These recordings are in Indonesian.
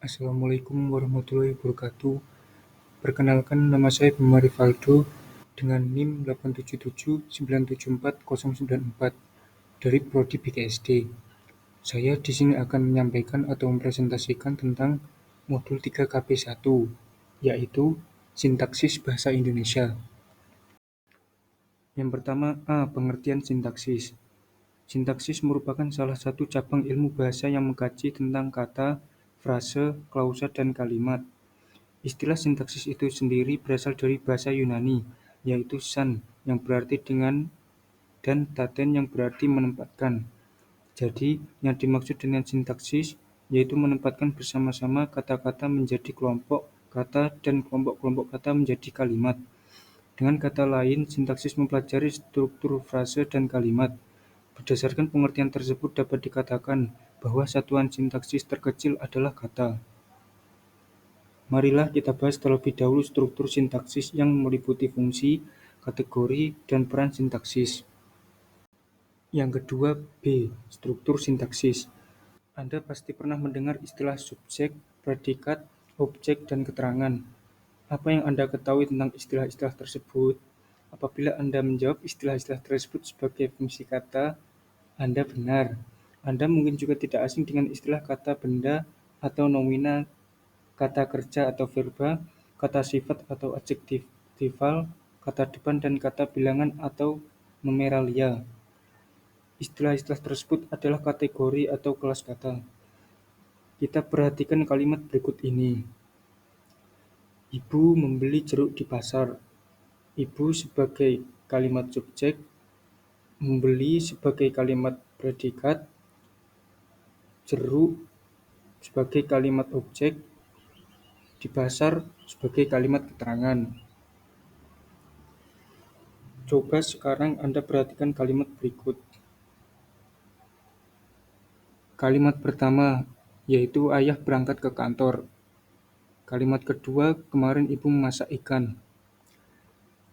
Assalamualaikum warahmatullahi wabarakatuh. Perkenalkan, nama saya Bima Rivaldo dengan NIM 877974094 dari Prodi BKSD. Saya di sini akan menyampaikan atau mempresentasikan tentang modul 3KP1, yaitu sintaksis bahasa Indonesia. Yang pertama, pengertian sintaksis. Sintaksis merupakan salah satu cabang ilmu bahasa yang mengkaji tentang kata, frase, klausa, dan kalimat. Istilah sintaksis itu sendiri berasal dari bahasa Yunani, yaitu san yang berarti dengan dan taten yang berarti menempatkan. Jadi, yang dimaksud dengan sintaksis yaitu menempatkan bersama-sama kata-kata menjadi kelompok kata dan kelompok-kelompok kata menjadi kalimat. Dengan kata lain, sintaksis mempelajari struktur frase dan kalimat. Berdasarkan pengertian tersebut dapat dikatakan bahwa satuan sintaksis terkecil adalah kata. Marilah kita bahas terlebih dahulu struktur sintaksis yang meliputi fungsi, kategori, dan peran sintaksis. Yang kedua, B. Struktur sintaksis. Anda pasti pernah mendengar istilah subjek, predikat, objek, dan keterangan. Apa yang Anda ketahui tentang istilah-istilah tersebut? Apabila Anda menjawab istilah-istilah tersebut sebagai fungsi kata, Anda benar. Anda mungkin juga tidak asing dengan istilah kata benda atau nomina, kata kerja atau verba, kata sifat atau adjektival, kata depan, dan kata bilangan atau numeralia. Istilah-istilah tersebut adalah kategori atau kelas kata. Kita perhatikan kalimat berikut ini. Ibu membeli jeruk di pasar. Ibu sebagai kalimat subjek, membeli sebagai kalimat predikat, jeruk sebagai kalimat objek, di pasar sebagai kalimat keterangan. Coba sekarang Anda perhatikan kalimat berikut. Kalimat pertama, yaitu ayah berangkat ke kantor. Kalimat kedua, kemarin ibu memasak ikan.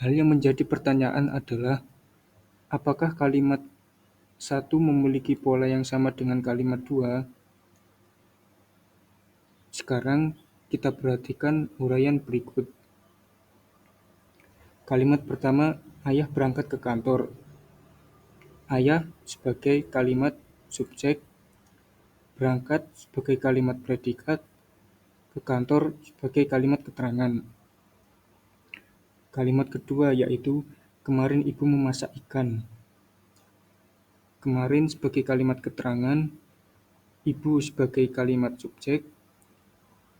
Hal yang menjadi pertanyaan adalah, apakah kalimat 1 memiliki pola yang sama dengan kalimat 2? Sekarang kita perhatikan uraian berikut. Kalimat pertama, ayah berangkat ke kantor. Ayah sebagai kalimat subjek, berangkat sebagai kalimat predikat, ke kantor sebagai kalimat keterangan. Kalimat kedua yaitu kemarin ibu memasak ikan. Kemarin sebagai kalimat keterangan, ibu sebagai kalimat subjek,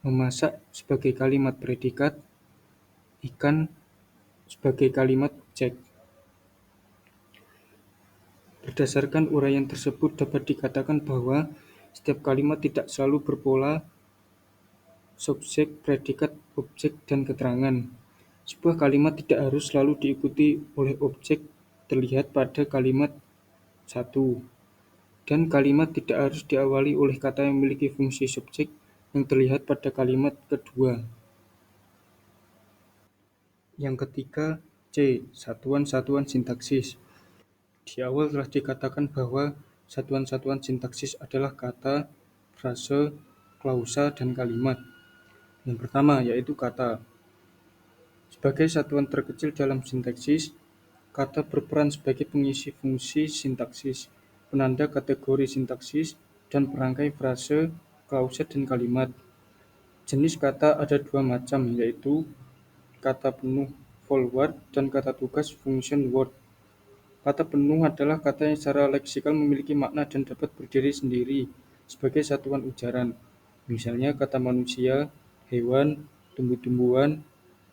memasak sebagai kalimat predikat, ikan sebagai kalimat objek. Berdasarkan uraian tersebut dapat dikatakan bahwa setiap kalimat tidak selalu berpola subjek, predikat, objek, dan keterangan. Sebuah kalimat tidak harus selalu diikuti oleh objek terlihat pada kalimat 1, dan kalimat tidak harus diawali oleh kata yang memiliki fungsi subjek yang terlihat pada kalimat kedua. Yang ketiga, C. Satuan-satuan sintaksis. Di awal telah dikatakan bahwa satuan-satuan sintaksis adalah kata, frase, klausa, dan kalimat. Yang pertama yaitu kata. Sebagai satuan terkecil dalam sintaksis, kata berperan sebagai pengisi fungsi sintaksis, penanda kategori sintaksis, dan perangkai frase, klausa, dan kalimat. Jenis kata ada dua macam, yaitu kata penuh full word dan kata tugas function word. Kata penuh adalah kata yang secara leksikal memiliki makna dan dapat berdiri sendiri sebagai satuan ujaran. Misalnya kata manusia, hewan, tumbuh-tumbuhan,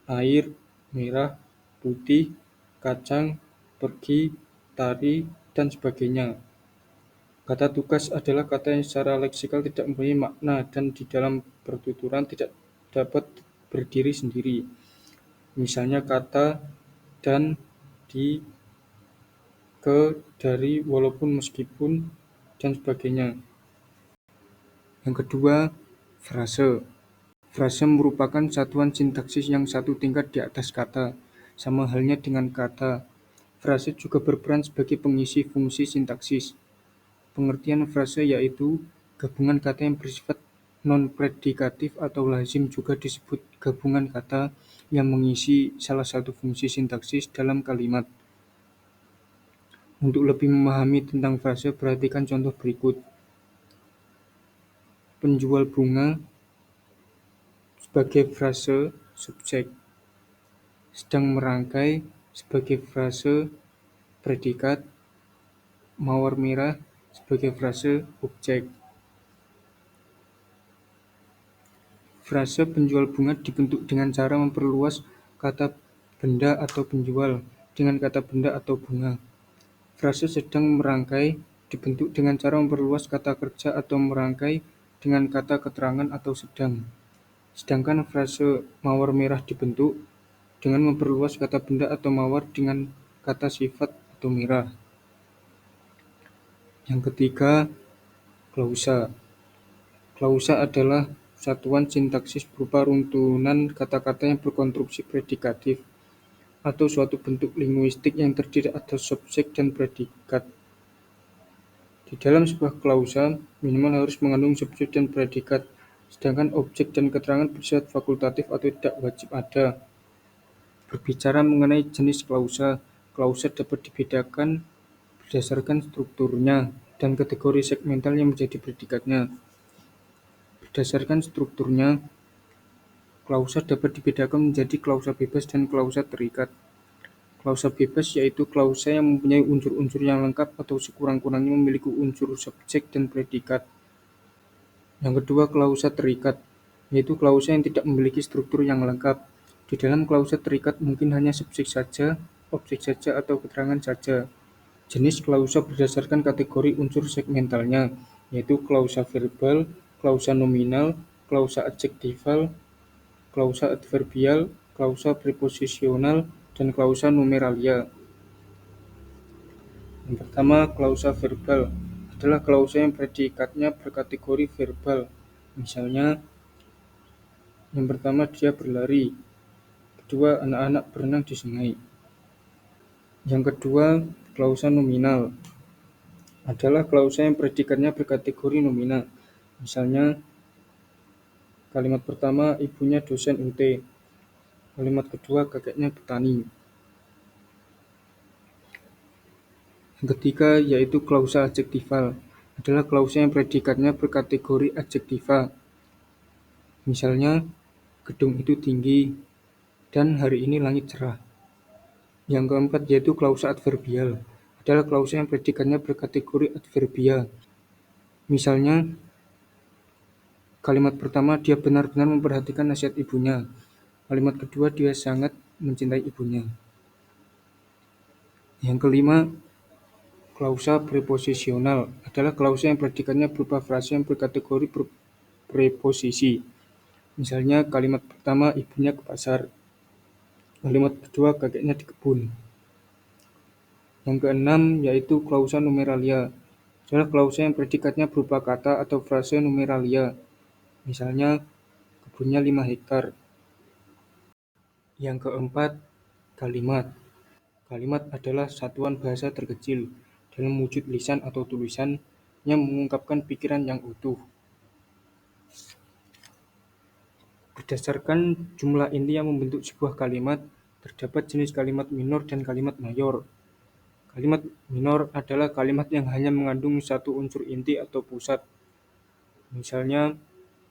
air, merah, putih, kacang, pergi, tari, dan sebagainya. Kata tugas adalah kata yang secara leksikal tidak mempunyai makna dan di dalam pertuturan tidak dapat berdiri sendiri. Misalnya kata dan, di, ke, dari, walaupun, meskipun, dan sebagainya. Yang kedua, frase. Frase merupakan satuan sintaksis yang satu tingkat di atas kata. Sama halnya dengan kata, frase juga berperan sebagai pengisi fungsi sintaksis. Pengertian frase yaitu gabungan kata yang bersifat Non-predikatif atau lazim juga disebut gabungan kata yang mengisi salah satu fungsi sintaksis dalam kalimat. Untuk lebih memahami tentang frase, perhatikan contoh berikut. Penjual bunga sebagai frase subjek, sedang merangkai sebagai frase predikat, mawar merah sebagai frase objek. Frase penjual bunga dibentuk dengan cara memperluas kata benda atau penjual dengan kata benda atau bunga. Frase sedang merangkai dibentuk dengan cara memperluas kata kerja atau merangkai dengan kata keterangan atau sedang. Sedangkan frase mawar merah dibentuk dengan memperluas kata benda atau mawar dengan kata sifat atau merah. Yang ketiga, klausa. Klausa adalah satuan sintaksis berupa runtunan kata-kata yang berkonstruksi predikatif atau suatu bentuk linguistik yang terdiri atas subjek dan predikat. Di dalam sebuah klausa, minimal harus mengandung subjek dan predikat, sedangkan objek dan keterangan bersifat fakultatif atau tidak wajib ada. Berbicara mengenai jenis klausa, klausa dapat dibedakan berdasarkan strukturnya dan kategori segmental yang menjadi predikatnya. Berdasarkan strukturnya, klausa dapat dibedakan menjadi klausa bebas dan klausa terikat. Klausa bebas yaitu klausa yang mempunyai unsur-unsur yang lengkap atau sekurang-kurangnya memiliki unsur subjek dan predikat. Yang kedua, klausa terikat, yaitu klausa yang tidak memiliki struktur yang lengkap. Di dalam klausa terikat mungkin hanya subjek saja, objek saja, atau keterangan saja. Jenis klausa berdasarkan kategori unsur segmentalnya, yaitu klausa verbal, klausa nominal, klausa adjektival, klausa adverbial, klausa preposisional, dan klausa numeralia. Yang pertama, klausa verbal adalah klausa yang predikatnya berkategori verbal. Misalnya, yang pertama dia berlari, kedua anak-anak berenang di sungai. Yang kedua, klausa nominal adalah klausa yang predikatnya berkategori nominal. Misalnya, kalimat pertama ibunya dosen UT, kalimat kedua kakeknya petani. Yang ketiga yaitu klausa adjektival, adalah klausa yang predikatnya berkategori adjektiva. Misalnya, gedung itu tinggi dan hari ini langit cerah. Yang keempat yaitu klausa adverbial, adalah klausa yang predikatnya berkategori adverbia. Misalnya, kalimat pertama dia benar-benar memperhatikan nasihat ibunya. Kalimat kedua dia sangat mencintai ibunya. Yang kelima, klausa preposisional adalah klausa yang predikatnya berupa frase yang berkategori preposisi. Misalnya kalimat pertama ibunya ke pasar. Kalimat kedua kakeknya di kebun. Yang keenam yaitu klausa numeralia, adalah klausa yang predikatnya berupa kata atau frase numeralia. Misalnya kebunnya 5 hektar. Yang keempat, kalimat. Kalimat adalah satuan bahasa terkecil dalam wujud lisan atau tulisan yang mengungkapkan pikiran yang utuh. Berdasarkan jumlah inti yang membentuk sebuah kalimat, terdapat jenis kalimat minor dan kalimat mayor. Kalimat minor adalah kalimat yang hanya mengandung satu unsur inti atau pusat. Misalnya,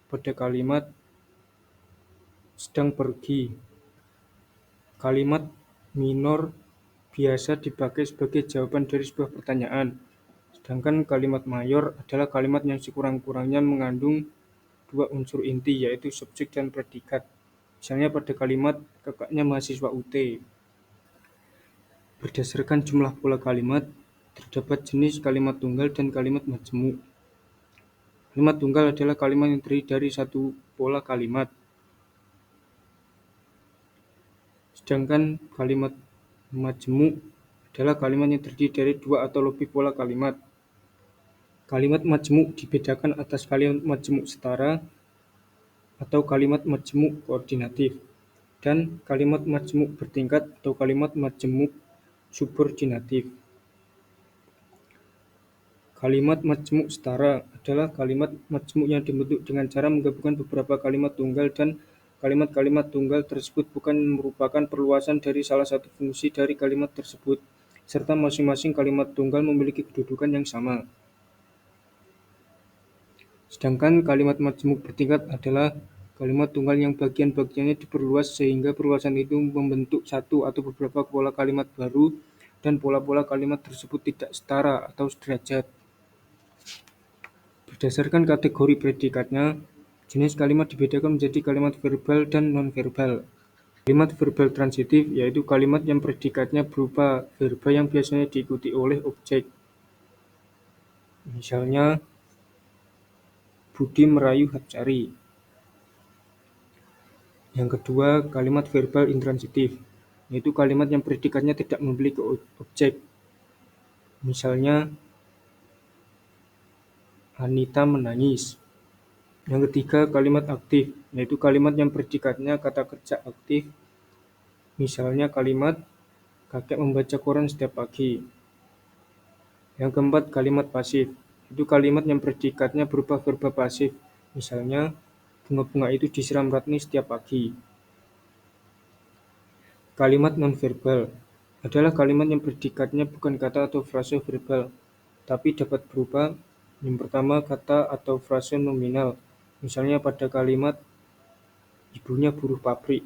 pada kalimat sedang pergi. Kalimat minor biasa dipakai sebagai jawaban dari sebuah pertanyaan. Sedangkan kalimat mayor adalah kalimat yang sekurang-kurangnya mengandung dua unsur inti, yaitu subjek dan predikat. Misalnya pada kalimat kakaknya mahasiswa UT. Berdasarkan jumlah pola kalimat, terdapat jenis kalimat tunggal dan kalimat majemuk. Kalimat tunggal adalah kalimat yang terdiri dari satu pola kalimat. Sedangkan kalimat majemuk adalah kalimat yang terdiri dari dua atau lebih pola kalimat. Kalimat majemuk dibedakan atas kalimat majemuk setara atau kalimat majemuk koordinatif dan kalimat majemuk bertingkat atau kalimat majemuk subordinatif. Kalimat majmuk setara adalah kalimat majmuk yang dibentuk dengan cara menggabungkan beberapa kalimat tunggal dan kalimat-kalimat tunggal tersebut bukan merupakan perluasan dari salah satu fungsi dari kalimat tersebut, serta masing-masing kalimat tunggal memiliki kedudukan yang sama. Sedangkan kalimat majmuk bertingkat adalah kalimat tunggal yang bagian-bagiannya diperluas sehingga perluasan itu membentuk satu atau beberapa pola kalimat baru dan pola-pola kalimat tersebut tidak setara atau sederajat. Berdasarkan kategori predikatnya, jenis kalimat dibedakan menjadi kalimat verbal dan nonverbal. Kalimat verbal transitif yaitu kalimat yang predikatnya berupa verba yang biasanya diikuti oleh objek. Misalnya, Budi merayu Hapsari. Yang kedua, kalimat verbal intransitif, yaitu kalimat yang predikatnya tidak memiliki objek. Misalnya, Anita menangis. Yang ketiga, kalimat aktif, yaitu kalimat yang predikatnya kata kerja aktif. Misalnya kalimat, kakek membaca koran setiap pagi. Yang keempat, kalimat pasif, itu kalimat yang predikatnya berupa verba pasif. Misalnya, bunga-bunga itu disiram Ratni setiap pagi. Kalimat nonverbal adalah kalimat yang predikatnya bukan kata atau frase verbal, tapi dapat berupa yang pertama kata atau frase nominal. Misalnya pada kalimat ibunya buruh pabrik.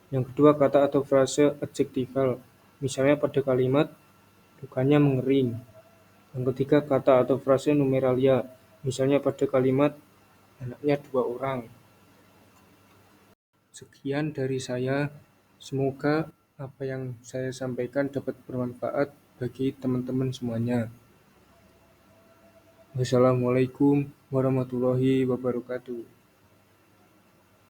Yang kedua kata atau frase adjektifal. Misalnya pada kalimat lukanya mengering. Yang ketiga kata atau frase numeralia. Misalnya pada kalimat anaknya 2 orang. Sekian dari saya. Semoga apa yang saya sampaikan dapat bermanfaat bagi teman-teman semuanya. Wassalamualaikum warahmatullahi wabarakatuh.